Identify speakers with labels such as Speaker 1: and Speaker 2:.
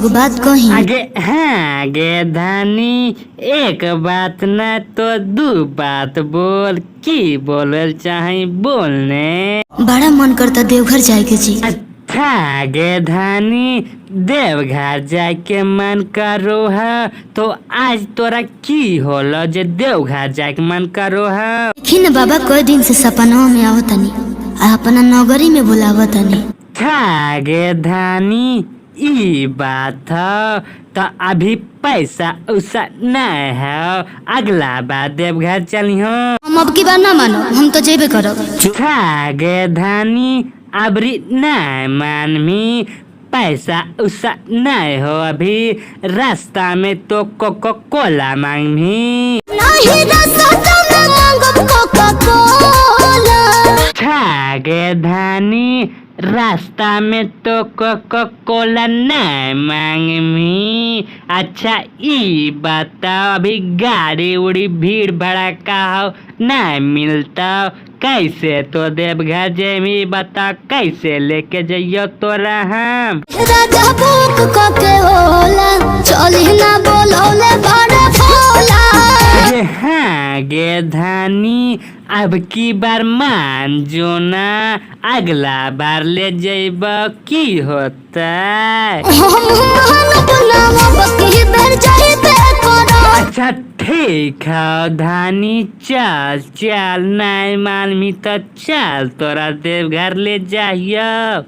Speaker 1: एगो बात कही।
Speaker 2: आगे हाँ गे धानी, एक बात न तो दू बात बोल। की बोलल चाहे बोलने।
Speaker 1: बड़ा मन करता देवघर जाए के जी।
Speaker 2: अच्छा गे धानी, देवघर जाए के मन करो है तो आज तोरा की होला जे देवघर जाए के मन करो है।
Speaker 1: देखी न बाबा कई दिन से सपना में आवतनी आ अपना नगरी में बुलावतनी।
Speaker 2: था गे धानी, ई बात है तो अभी पैसा उसा नहीं है, अगला बार देवघर चली हो।
Speaker 1: हम अब की बार ना मानो, हम तो जेबे करब।
Speaker 2: था गे धानी, अबरी नहीं मानमी, पैसा उसा नहीं हो अभी। रास्ता में तो कोको कोला मांगमी।
Speaker 1: नहीं रास्ता में मांगब कोका कोला।
Speaker 2: था गे धानी, रास्ता में तो कोको कोला नहीं मांगमी। अच्छा ई बताओ, अभी गाड़ी उड़ी भीड़ भड़का हो नहीं मिलता, कैसे तो देवघर जेमी बता, कैसे लेके जाइयो तोरा हम।
Speaker 1: राजा भूख के होला, चली ना बोलौले बड़ा भोला।
Speaker 2: हाँ गे धानी, अब की बार मान जो ना, अगला बार ले जाइब की होता। अच्छा ठीक है धानी, चल चल, नहीं मानमी तो चल तोरा देवघर ले जाइयो।